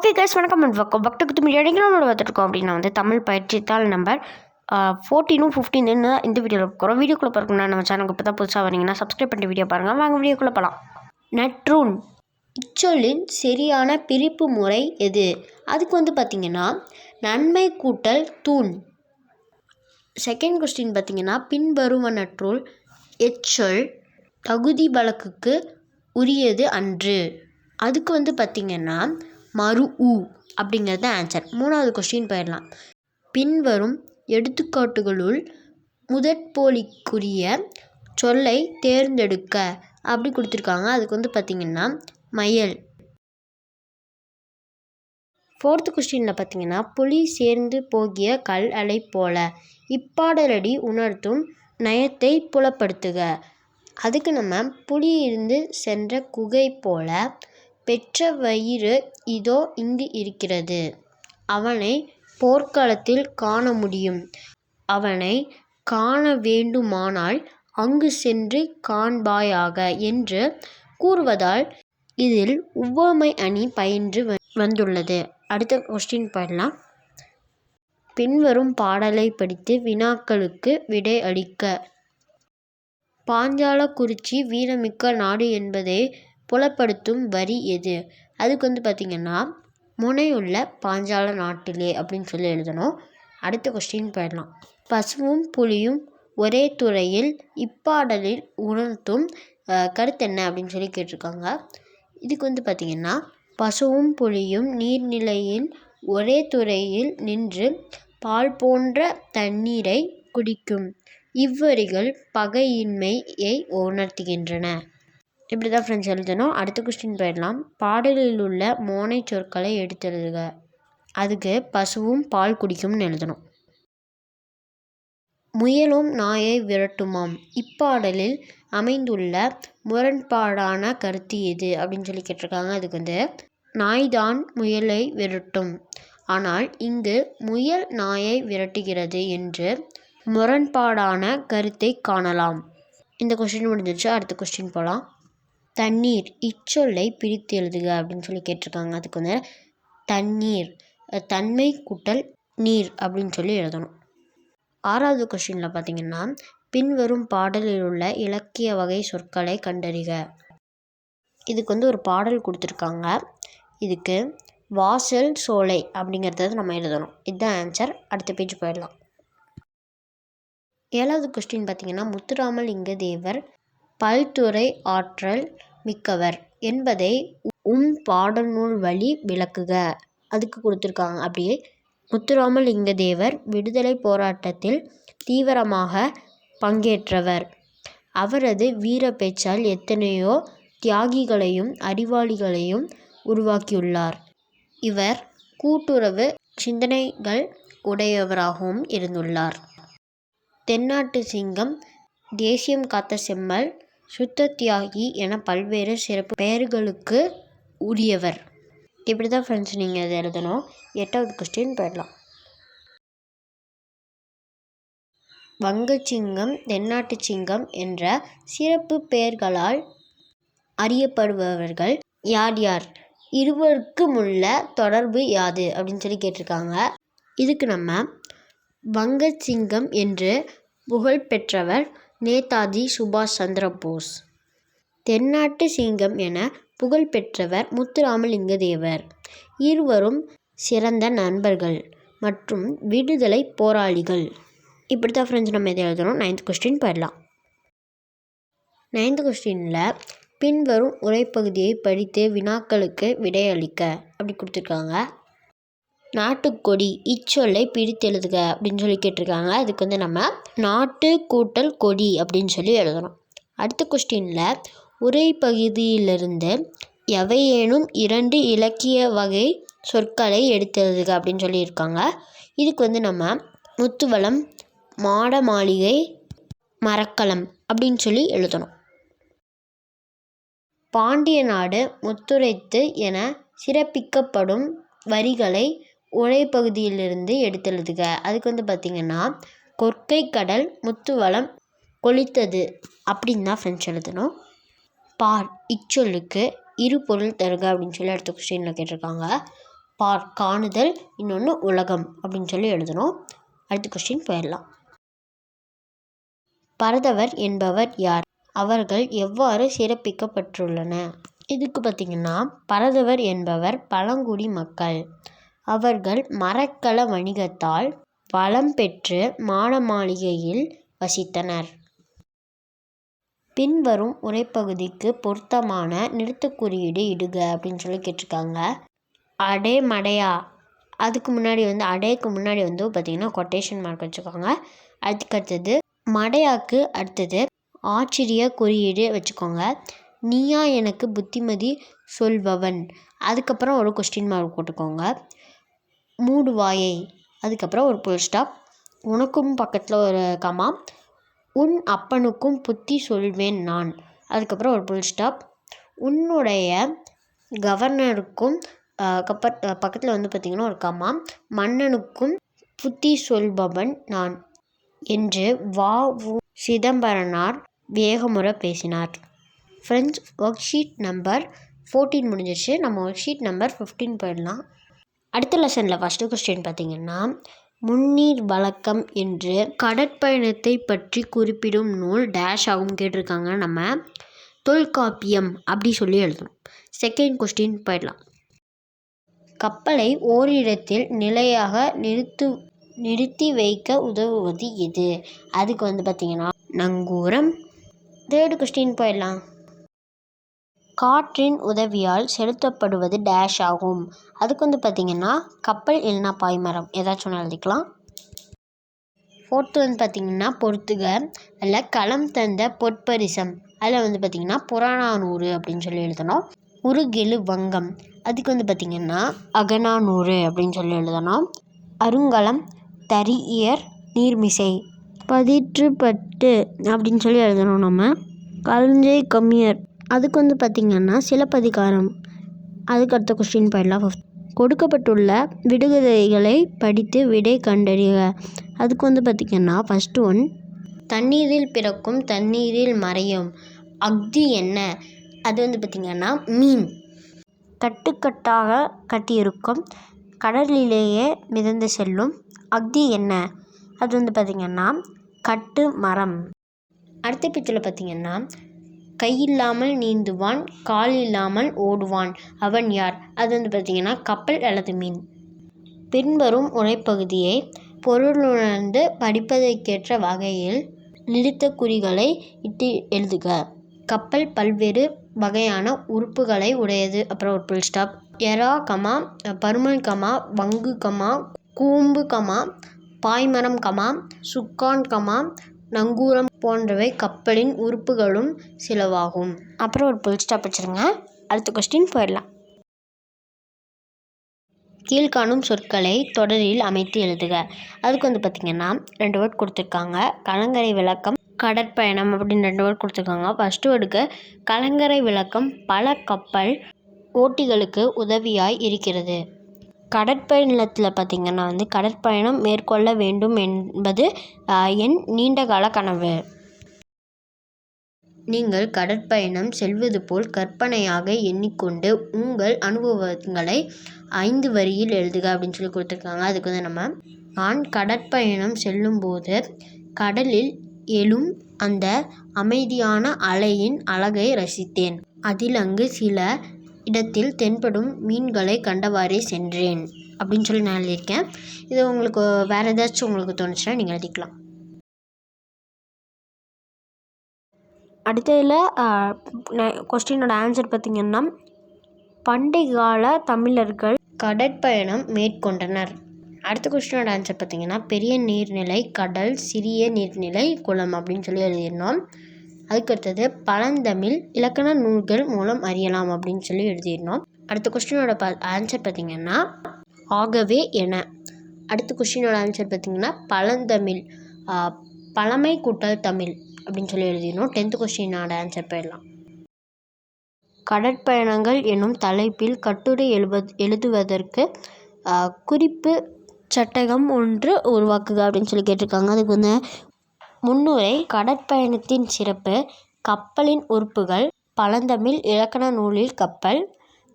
Okay guys, வணக்கம் and welcome back to குத்துமீடியா. நம்மளோட பார்த்துருக்கோம் அப்படின்னா தமிழ் பயிற்சித்தாள் நம்பர் 14 15 இந்த வீடியோவில் இருக்கிறோம். வீடியோக்குள்ளே பார்க்கணும்னா நம்ம சேனலுக்கு இப்போ தான் புதுசாக வரீங்கன்னா சப்ஸ்கிரைப் பண்ணி வீடியோ பாருங்கள். வாங்க வீடியோக்குள்ளே போகலாம். நற்றூன் இச்சொல்லின் சரியான பிரிப்பு முறை எது? அதுக்கு பார்த்திங்கன்னா நன்மை கூட்டல் தூண். செகண்ட் கொஸ்டின் பார்த்திங்கன்னா பின்வருவனற்றுள் எச்சொல் தகுதி வழக்குக்கு உரியது அன்று. அதுக்கு பார்த்திங்கன்னா மறு ஊ அப்படிங்கிறது ஆன்சர். மூணாவது கொஸ்டின் போயிடலாம். பின்வரும் எடுத்துக்காட்டுகளுள் முதற்போலிக்குரிய சொல்லை தேர்ந்தெடுக்க அப்படி கொடுத்துருக்காங்க. அதுக்கு பார்த்திங்கன்னா மயல். ஃபோர்த்து கொஸ்டினில் பார்த்திங்கன்னா புலி சேர்ந்து போகிய கல் அலை போல இப்பாடலடி உணர்த்தும் நயத்தை புலப்படுத்துக. அதுக்கு நம்ம புலி இருந்து சென்ற குகை போல பெற்ற வயிறு இதோ இங்கு இருக்கிறது. அவனை போர்க்களத்தில் காண முடியும். அவனை காண வேண்டுமானால் அங்கு சென்று காண்பாயாக என்று கூறுவதால் இதில் உவமை அணி பயின்று வந்துள்ளது. அடுத்த கொஸ்டின் போயிடலாம். பின்வரும் பாடலை படித்து வினாக்களுக்கு விடை அளிக்க. பாஞ்சாலக்குறிச்சி வீரமிக்க நாடு என்பதை புலப்படுத்தும் வரி எது? அதுக்கு பார்த்திங்கன்னா முனையுள்ள பாஞ்சால நாட்டிலே அப்படின்னு சொல்லி எழுதணும். அடுத்த கொஸ்டின் போயிடலாம். பசுவும் புலியும் ஒரே துறையில் இப்பாடலில் உணர்த்தும் கருத்து என்ன அப்படின்னு சொல்லி கேட்டிருக்காங்க. இதுக்கு பார்த்திங்கன்னா பசுவும் புலியும் நீர்நிலையில் ஒரே துறையில் நின்று பால் போன்ற தண்ணீரை குடிக்கும். இவ்வரிகள் பகையின்மையை உணர்த்துகின்றன. இப்படி தான் ஃப்ரெண்ட்ஸ் எழுதணும். அடுத்த கொஸ்டின் போயிடலாம். பாடலில் உள்ள மோனை சொற்களை எடுத்தெழுதுக. அதுக்கு பசுவும் பால் குடிக்கும்னு எழுதணும். முயலும் நாயை விரட்டுமாம் இப்பாடலில் அமைந்துள்ள முரண்பாடான கருத்து எது அப்படின்னு சொல்லி கேட்டிருக்காங்க. அதுக்கு நாய்தான் முயலை விரட்டும், ஆனால் இங்கு முயல் நாயை விரட்டுகிறது என்று முரண்பாடான கருத்தை காணலாம். இந்த கொஸ்டின் முடிஞ்சிருச்சு. அடுத்த கொஸ்டின் போகலாம். தண்ணீர் இச்சொல்லை பிரித்து எழுதுக அப்படின்னு சொல்லி கேட்டிருக்காங்க. அதுக்கு தண்ணீர் தன்மை கூட்டல் நீர் அப்படின்னு சொல்லி எழுதணும். ஆறாவது கொஸ்டினில் பார்த்திங்கன்னா பின்வரும் பாடலில் உள்ள இலக்கிய வகை சொற்களை கண்டறிக. இதுக்கு ஒரு பாடல் கொடுத்துருக்காங்க. இதுக்கு வாசல் சோலை அப்படிங்கிறத நம்ம எழுதணும். இதுதான் ஆன்சர். அடுத்த பேஜ் போயிடலாம். ஏழாவது கொஸ்டின் பார்த்திங்கன்னா முத்துராமலிங்க தேவர் பல்துறை ஆற்றல் மிக்கவர் என்பதை பாடநூல் வழி விளக்குக. அதுக்கு கொடுத்துருக்காங்க. அப்படியே முத்துராமலிங்க தேவர் விடுதலை போராட்டத்தில் தீவிரமாக பங்கேற்றவர். அவரது வீர பேச்சால் எத்தனையோ தியாகிகளையும் அறிவாளிகளையும் உருவாக்கியுள்ளார். இவர் கூட்டுறவு சிந்தனைகள் உடையவராகவும் இருந்துள்ளார். தென்னாட்டு சிங்கம், தேசியம் காத்த செம்மல், சுத்த தியாகி என பல்வேறு சிறப்பு பெயர்களுக்கு உரியவர். இப்படி தான் ஃப்ரெண்ட்ஸ் நீங்கள் அதை எழுதணும். எட்டாவது கொஸ்டின் போயிடலாம். வங்கச்சிங்கம், தென்னாட்டு சிங்கம் என்ற சிறப்பு பெயர்களால் அறியப்படுபவர்கள் யார் யார்? இருவருக்கும் உள்ள தொடர்பு யாது அப்படின்னு சொல்லி கேட்டிருக்காங்க. இதுக்கு நம்ம வங்கச்சிங்கம் என்று புகழ் பெற்றவர் நேதாஜி சுபாஷ் சந்திர போஸ். தென்னாட்டு சிங்கம் என புகழ் பெற்றவர் முத்துராமலிங்க தேவர். இருவரும் சிறந்த நண்பர்கள் மற்றும் விடுதலை போராளிகள். இப்படி தான் ஃப்ரெண்ட்ஸ் நம்ம இதை எழுதணும். 9th கொஸ்டின் போயிடலாம். 9th கொஸ்டினில் பின்வரும் உரைப்பகுதியை படித்து வினாக்களுக்கு விடையளிக்க அப்படி கொடுத்துருக்காங்க. நாட்டுக்கொடி இச்சொல்லை பிரித்தெழுதுக அப்படின்னு சொல்லி கேட்டிருக்காங்க. அதுக்கு நம்ம நாட்டு கூட்டல் கொடி அப்படின்னு சொல்லி எழுதணும். அடுத்த கொஸ்டினில் உரை பகுதியிலிருந்து எவையேனும் 2 இலக்கிய வகை சொற்களை எடுத்தெழுதுக அப்படின்னு சொல்லியிருக்காங்க. இதுக்கு நம்ம முத்துவளம், மாட மாளிகை, மரக்கலம் அப்படின்னு சொல்லி எழுதணும். பாண்டிய நாடு முத்துரைத்து என சிறப்பிக்கப்படும் வரிகளை உரைப்பகுதியிலிருந்து எடுத்தெழுதுக. அதுக்கு பார்த்திங்கன்னா கொற்கை கடல் முத்துவளம் கொளித்தது அப்படின்னு தான் ஃப்ரெண்ட்ஸ் எழுதணும். பார் இச்சொல்லுக்கு இரு பொருள் தருக அப்படின்னு சொல்லி அடுத்த கொஸ்டினில் கேட்டிருக்காங்க. காணுதல், இன்னொன்று உலகம் அப்படின்னு சொல்லி எழுதணும். அடுத்த கொஸ்டின் போயிடலாம். பரதவர் என்பவர் யார்? அவர்கள் எவ்வாறு சிறப்பிக்கப்பட்டுள்ளன? இதுக்கு பார்த்திங்கன்னா பரதவர் என்பவர் பழங்குடி மக்கள். அவர்கள் மரக்கல வணிகத்தால் வளம் பெற்று மாளிகையில் வசித்தனர். பின்வரும் உரைப்பகுதிக்கு பொருத்தமான நிறுத்தக் குறியீடு இடுக அப்படின்னு சொல்லி கேட்டிருக்காங்க. அடே மடையா, அதுக்கு முன்னாடி அடேக்கு முன்னாடி பார்த்திங்கன்னா கொட்டேஷன் மார்க் வச்சுக்கோங்க. அதுக்கடுத்தது மடையாக்கு அடுத்தது ஆச்சரிய குறியீடு வச்சுக்கோங்க. நீயா எனக்கு புத்திமதி சொல்பவன், அதுக்கப்புறம் ஒரு கொஸ்டின் மார்க் போட்டுக்கோங்க. மூடுவாயை, அதுக்கப்புறம் ஒரு புல் ஸ்டாப், உனக்கும் பக்கத்தில் ஒரு கமா, உன் அப்பனுக்கும் புத்தி சொல்வேன் நான், அதுக்கப்புறம் ஒரு புல் ஸ்டாப், உன்னுடைய கவர்னருக்கும் பக்கத்தில் பார்த்திங்கன்னா ஒரு கமா, மன்னனுக்கும் புத்தி சொல்பவன் நான் என்று வ.உ. சிதம்பரனார் வேகமுற பேசினார். ஃப்ரெண்ட்ஸ், ஒர்க்ஷீட் நம்பர் 14 முடிஞ்சிருச்சு. நம்ம ஒர்க்ஷீட் நம்பர் 15 போயிடலாம். அடுத்த லெசனில் ஃபஸ்ட்டு கொஸ்டின் பார்த்திங்கன்னா முன்னீர் வழக்கம் என்று கடற்பயணத்தை பற்றி குறிப்பிடும் நூல் டேஷ் ஆகும் கேட்டிருக்காங்க. நம்ம தொல்காப்பியம் அப்படி சொல்லி எழுதணும். செகண்ட் கொஸ்டின் போயிடலாம். கப்பலை ஓரிடத்தில் நிலையாக நிறுத்தி வைக்க உதவுவது எது? அதுக்கு பார்த்திங்கன்னா நங்கூரம். தேர்டு கொஸ்டின் போயிடலாம். காற்றின் உதவியால் செலுத்தப்படுவது டேஷ் ஆகும். அதுக்கு பார்த்திங்கன்னா கப்பல் இல்லைனா பாய்மரம், ஏதாச்சும் ஒன்று எழுதிக்கலாம். ஃபோர்த்து பார்த்திங்கன்னா பொறுத்துக. அதில் களம் தந்த பொற்பரிசம், அதில் பார்த்திங்கன்னா புறநானூறு அப்படின்னு சொல்லி எழுதணும். உருகெழு வங்கம், அதுக்கு பார்த்திங்கன்னா அகநானூறு அப்படின்னு சொல்லி எழுதணும். அருங்கலம் தரியர் நீர்மிசை, பதிற்றுப்பட்டு அப்படின்னு சொல்லி எழுதணும். நம்ம கலஞ்சை கம்மியர், அதுக்கு பார்த்திங்கன்னா சிலப்பதிகாரம். அதுக்கு அடுத்த கொஸ்டின் போயிடலாம். கொடுக்கப்பட்டுள்ள விடுகதைகளை படித்து விடை கண்டறிக. அதுக்கு பார்த்திங்கன்னா ஃபஸ்ட்டு ஒன், தண்ணீரில் பிறக்கும் தண்ணீரில் மறையும் அக்தி என்ன? அது பார்த்திங்கன்னா மீன். கட்டுக்கட்டாக கட்டியிருக்கும் கடலிலேயே மிதந்து செல்லும் அக்தி என்ன? அது பார்த்திங்கன்னா கட்டு மரம். அடுத்த பிச்சில் பார்த்திங்கன்னா கையில்லாமல் நீந்துவான், கால் இல்லாமல் ஓடுவான், அவன் யார்? அது பார்த்திங்கன்னா கப்பல் அல்லது மீன். பின்வரும் உரைப்பகுதியை பொருளுணர்ந்து படிப்பதற்கேற்ற வகையில் நிறுத்தக் குறிகளை இட்டு எழுதுக. கப்பல் பல்வேறு வகையான உறுப்புகளை உடையது, அப்புறம் ஒரு புல் ஸ்டாப், எறா கமா, பருமல் கமா, வங்கு கமா, கூம்பு கமா, பாய்மரம் கமா, சுக்கான் கமா, நங்கூரம் போன்றவை கப்பலின் உறுப்புகளும் சிலவாகும். அப்புறம் ஒரு புல் ஸ்டாப் வச்சுருங்க. அடுத்த கொஸ்டின் போயிடலாம். கீழ்காணும் சொற்களை தொடரில் அமைத்து எழுதுக. அதுக்கு பார்த்திங்கன்னா 2 வேர்ட் கொடுத்துருக்காங்க. கலங்கரை விளக்கம், கடற்பயணம் அப்படின்னு 2 வேர்ட் கொடுத்துருக்காங்க. ஃபஸ்ட்டு வேர்டுக்கு கலங்கரை விளக்கம் பல கப்பல் ஓட்டிகளுக்கு உதவியாய் இருக்கிறது. கடற்பயணத்தில் பார்த்திங்கன்னா கடற்பயணம் மேற்கொள்ள வேண்டும் என்பது என் நீண்டகால கனவு. நீங்கள் கடற்பயணம் செல்வது போல் கற்பனையாக எண்ணிக்கொண்டு உங்கள் அனுபவங்களை 5 வரியில் எழுதுக அப்படின்னு சொல்லி கொடுத்துருக்காங்க. அதுக்கு நம்ம நான் கடற்பயணம் செல்லும்போது கடலில் எழும் அந்த அமைதியான அலையின் அழகை ரசித்தேன். அதில் அங்கு சில இடத்தில் தென்படும் மீன்களை கண்டவாறே சென்றேன் அப்படின்னு சொல்லி நான் எழுதியிருக்கேன். இது உங்களுக்கு வேறு ஏதாச்சும் உங்களுக்கு தோணுச்சுன்னா நீங்கள் எழுதிக்கலாம். அடுத்ததில் கொஸ்டினோட ஆன்சர் பார்த்திங்கன்னா பண்டைய கால தமிழர்கள் கடற்பயணம் மேற்கொண்டனர். அடுத்த கொஸ்டினோட ஆன்சர் பார்த்திங்கன்னா பெரிய நீர்நிலை கடல், சிறிய நீர்நிலை குளம் அப்படின்னு சொல்லி எழுதிடணும். அதுக்கடுத்தது பழந்தமிழ் இலக்கண நூல்கள் மூலம் அறியலாம் அப்படின்னு சொல்லி எழுதிடணும். அடுத்த கொஸ்டினோட ஆன்சர் பார்த்திங்கன்னா ஆகவே என. அடுத்த கொஸ்டினோட ஆன்சர் பார்த்திங்கன்னா பழந்தமிழ் பழமை கூட்டல் தமிழ் அப்படின்னு சொல்லி எழுதிடணும். 10th கொஸ்டினோட ஆன்சர் போயிடலாம். கடற்பயணங்கள் என்னும் தலைப்பில் கட்டுரை எழுதுவதற்கு குறிப்பு சட்டகம் ஒன்று உருவாக்குக அப்படின்னு சொல்லி கேட்டிருக்காங்க. அதுக்கு முன்னுரை கடற்பயணத்தின் சிறப்பு, கப்பலின் உறுப்புகள், பழந்தமிழ் இலக்கண நூலில் கப்பல்,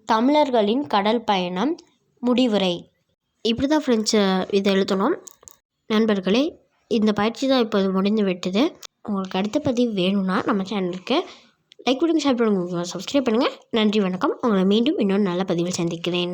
தமிழர்களின் கடல் பயணம், முடிவுரை. இப்படி தான் ஃப்ரெண்ட்ஸ் இதை எழுதணும். நண்பர்களே, இந்த பயிற்சி தான் இப்போது முடிந்து விட்டது. உங்களுக்கு அடுத்த பதிவு வேணும்னா நம்ம சேனலுக்கு லைக் பண்ணுங்கள், ஷேர் பண்ணுங்கள், சப்ஸ்கிரைப் பண்ணுங்கள். நன்றி, வணக்கம். உங்களை மீண்டும் இன்னொரு நல்ல பதிவில் சந்திக்கிறேன்.